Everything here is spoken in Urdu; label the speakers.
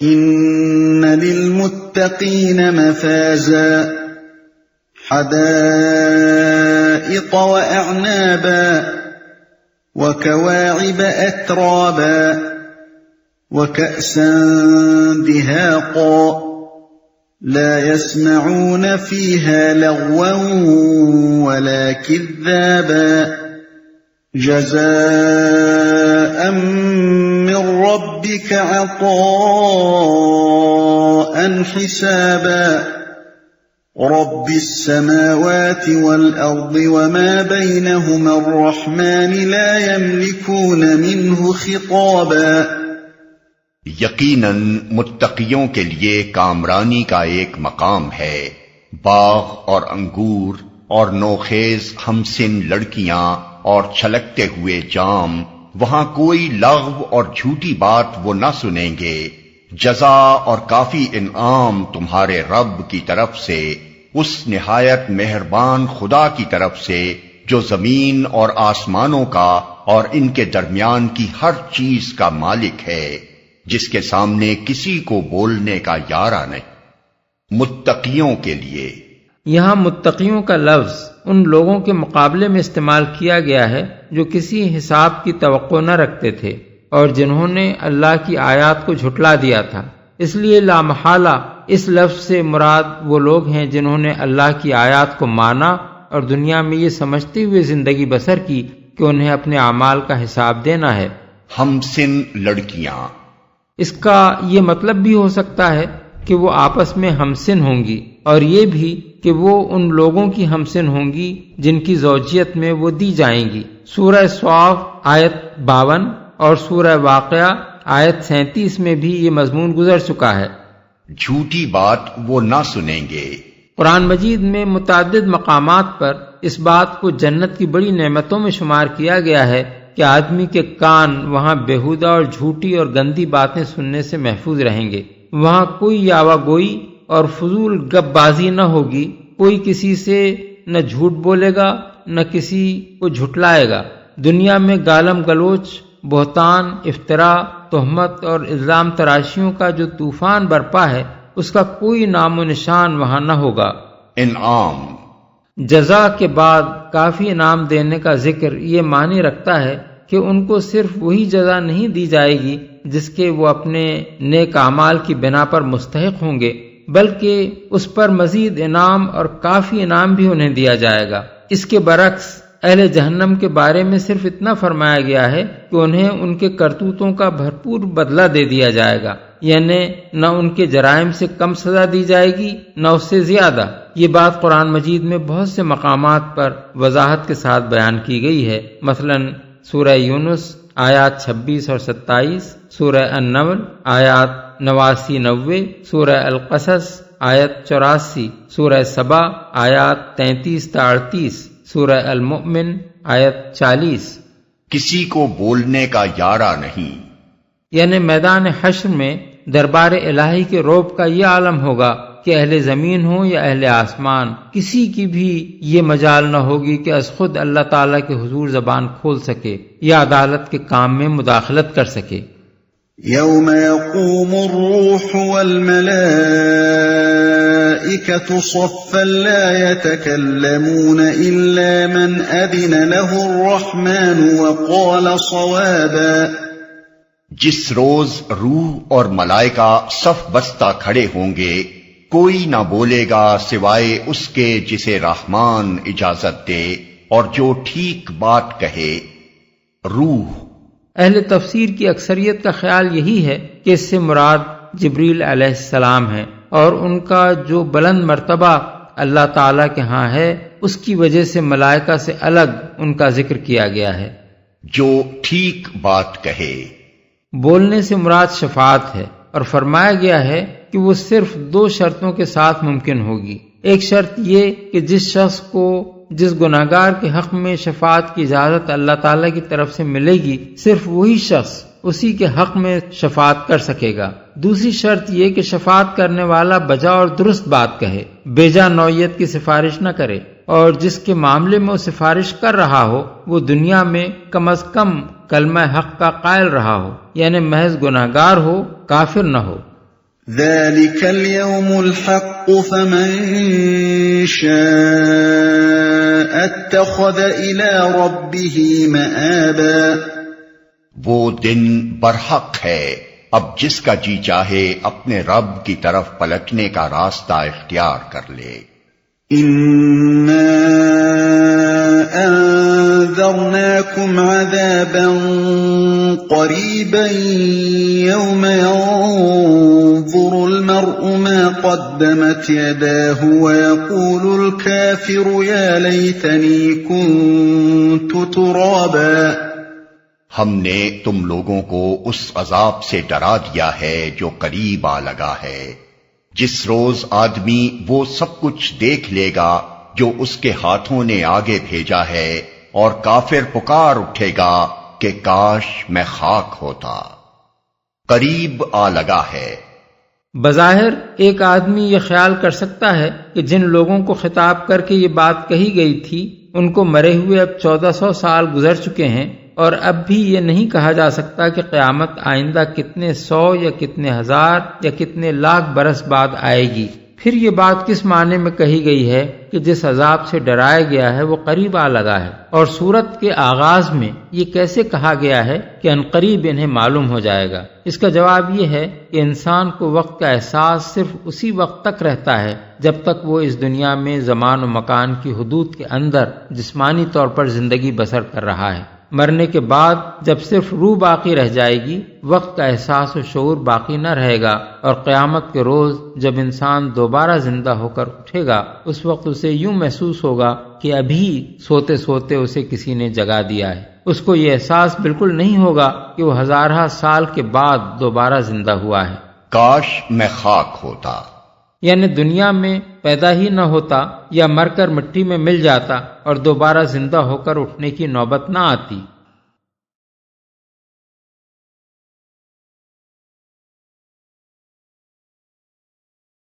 Speaker 1: إن للمتقين مفازا حدائق وأعنابا وكواعب أترابا وكأسا دهاقا لا يسمعون فيها لغوا ولا كذابا جزاء من ربك عطاء حسابا رب السماوات والأرض وما بينهما الرحمن لا يملكون منه خطابا۔
Speaker 2: یقیناً متقیوں کے لیے کامرانی کا ایک مقام ہے، باغ اور انگور اور نوخیز ہمسن لڑکیاں اور چھلکتے ہوئے جام، وہاں کوئی لغو اور جھوٹی بات وہ نہ سنیں گے۔ جزا اور کافی انعام تمہارے رب کی طرف سے، اس نہایت مہربان خدا کی طرف سے جو زمین اور آسمانوں کا اور ان کے درمیان کی ہر چیز کا مالک ہے، جس کے سامنے کسی کو بولنے کا یارہ نہیں۔ متقیوں کے لیے
Speaker 3: یہاں متقیوں کا لفظ ان لوگوں کے مقابلے میں استعمال کیا گیا ہے جو کسی حساب کی توقع نہ رکھتے تھے اور جنہوں نے اللہ کی آیات کو جھٹلا دیا تھا۔ اس لیے لامحالہ اس لفظ سے مراد وہ لوگ ہیں جنہوں نے اللہ کی آیات کو مانا اور دنیا میں یہ سمجھتے ہوئے زندگی بسر کی کہ انہیں اپنے اعمال کا حساب دینا ہے۔
Speaker 2: ہمسن لڑکیاں،
Speaker 3: اس کا یہ مطلب بھی ہو سکتا ہے کہ وہ آپس میں ہمسن ہوں گی، اور یہ بھی کہ وہ ان لوگوں کی ہمسن ہوں گی جن کی زوجیت میں وہ دی جائیں گی۔ سورہ صاف آیت 52 اور سورہ واقعہ آیت 37 میں بھی یہ مضمون گزر چکا ہے۔
Speaker 2: جھوٹی بات وہ نہ سنیں گے۔
Speaker 3: قرآن مجید میں متعدد مقامات پر اس بات کو جنت کی بڑی نعمتوں میں شمار کیا گیا ہے کہ آدمی کے کان وہاں بیہودہ اور جھوٹی اور گندی باتیں سننے سے محفوظ رہیں گے۔ وہاں کوئی یاوہ گوئی اور فضول گپ بازی نہ ہوگی، کوئی کسی سے نہ جھوٹ بولے گا نہ کسی کو جھٹلائے گا۔ دنیا میں گالم گلوچ، بہتان، افتراء، تہمت اور الزام تراشیوں کا جو طوفان برپا ہے، اس کا کوئی نام و نشان وہاں نہ ہوگا۔
Speaker 2: انعام،
Speaker 3: جزا کے بعد کافی انعام دینے کا ذکر یہ معنی رکھتا ہے کہ ان کو صرف وہی جزا نہیں دی جائے گی جس کے وہ اپنے نیک اعمال کی بنا پر مستحق ہوں گے، بلکہ اس پر مزید انعام اور کافی انعام بھی انہیں دیا جائے گا۔ اس کے برعکس اہل جہنم کے بارے میں صرف اتنا فرمایا گیا ہے کہ انہیں ان کے کرتوتوں کا بھرپور بدلہ دے دیا جائے گا، یعنی نہ ان کے جرائم سے کم سزا دی جائے گی نہ اس سے زیادہ۔ یہ بات قرآن مجید میں بہت سے مقامات پر وضاحت کے ساتھ بیان کی گئی ہے، مثلا سورہ یونس آیات 26 اور 27، سورہ النمل آیات 89-90، سورہ القصص آیت 84، سورہ سبا آیات 33-38، سورہ المؤمن آیت 40۔
Speaker 2: کسی کو بولنے کا یارہ نہیں،
Speaker 3: یعنی میدان حشر میں دربار الہی کے رعب کا یہ عالم ہوگا کہ اہل زمین ہوں یا اہل آسمان، کسی کی بھی یہ مجال نہ ہوگی کہ از خود اللہ تعالیٰ کے حضور زبان کھول سکے یا عدالت کے کام میں مداخلت کر سکے۔
Speaker 1: یوم یقوم الروح والملائکۃ صفا لا یتکلمون الا من اذن له الرحمن وقال صوابا۔
Speaker 2: جس روز روح اور ملائکہ صف بستہ کھڑے ہوں گے، کوئی نہ بولے گا سوائے اس کے جسے رحمان اجازت دے اور جو ٹھیک بات کہے۔ روح،
Speaker 3: اہل تفسیر کی اکثریت کا خیال یہی ہے کہ اس سے مراد جبریل علیہ السلام ہے، اور ان کا جو بلند مرتبہ اللہ تعالیٰ کے ہاں ہے اس کی وجہ سے ملائکہ سے الگ ان کا ذکر کیا گیا ہے۔
Speaker 2: جو ٹھیک بات کہے،
Speaker 3: بولنے سے مراد شفاعت ہے، اور فرمایا گیا ہے کہ وہ صرف 2 شرطوں کے ساتھ ممکن ہوگی۔ ایک شرط یہ کہ جس شخص کو جس گناہگار کے حق میں شفاعت کی اجازت اللہ تعالیٰ کی طرف سے ملے گی، صرف وہی شخص اسی کے حق میں شفاعت کر سکے گا۔ دوسری شرط یہ کہ شفاعت کرنے والا بجا اور درست بات کہے، بیجا نوعیت کی سفارش نہ کرے، اور جس کے معاملے میں وہ سفارش کر رہا ہو وہ دنیا میں کم از کم کلمہ حق کا قائل رہا ہو، یعنی محض گناہگار ہو، کافر نہ ہو۔
Speaker 1: ذلك اليوم الحق فمن شاء اتخذ إلى ربه مآبا،
Speaker 2: وہ دن برحق ہے، اب جس کا جی چاہے اپنے رب کی طرف پلٹنے کا راستہ اختیار کر لے۔
Speaker 1: إِنَّا أَنذَرْنَاكُمْ عَذَابًا قَرِيبًا يَوْمَ يَنظُرُ الْمَرْءُ مَا قَدَّمَتْ يَدَاهُ وَيَقُولُ الْكَافِرُ يَا لَيْتَنِي كُنتُ تُرَابًا۔
Speaker 2: ہم نے تم لوگوں کو اس عذاب سے ڈرا دیا ہے جو قریب آ لگا ہے، جس روز آدمی وہ سب کچھ دیکھ لے گا جو اس کے ہاتھوں نے آگے بھیجا ہے، اور کافر پکار اٹھے گا کہ کاش میں خاک ہوتا۔ قریب آ لگا ہے۔
Speaker 3: بظاہر ایک آدمی یہ خیال کر سکتا ہے کہ جن لوگوں کو خطاب کر کے یہ بات کہی گئی تھی ان کو مرے ہوئے اب 1400 سال گزر چکے ہیں، اور اب بھی یہ نہیں کہا جا سکتا کہ قیامت آئندہ کتنے 100 یا کتنے 1000 یا کتنے لاکھ برس بعد آئے گی۔ پھر یہ بات کس معنی میں کہی گئی ہے کہ جس عذاب سے ڈرایا گیا ہے وہ قریب آ لگا ہے، اور سورت کے آغاز میں یہ کیسے کہا گیا ہے کہ عنقریب انہیں معلوم ہو جائے گا؟ اس کا جواب یہ ہے کہ انسان کو وقت کا احساس صرف اسی وقت تک رہتا ہے جب تک وہ اس دنیا میں زمان و مکان کی حدود کے اندر جسمانی طور پر زندگی بسر کر رہا ہے۔ مرنے کے بعد جب صرف روح باقی رہ جائے گی، وقت کا احساس و شعور باقی نہ رہے گا، اور قیامت کے روز جب انسان دوبارہ زندہ ہو کر اٹھے گا اس وقت اسے یوں محسوس ہوگا کہ ابھی سوتے سوتے اسے کسی نے جگا دیا ہے۔ اس کو یہ احساس بالکل نہیں ہوگا کہ وہ ہزارہ سال کے بعد دوبارہ زندہ ہوا ہے۔
Speaker 2: کاش میں خاک ہوتا،
Speaker 3: یعنی دنیا میں پیدا ہی نہ ہوتا یا مر کر مٹی میں مل جاتا اور دوبارہ زندہ ہو کر اٹھنے کی نوبت نہ آتی۔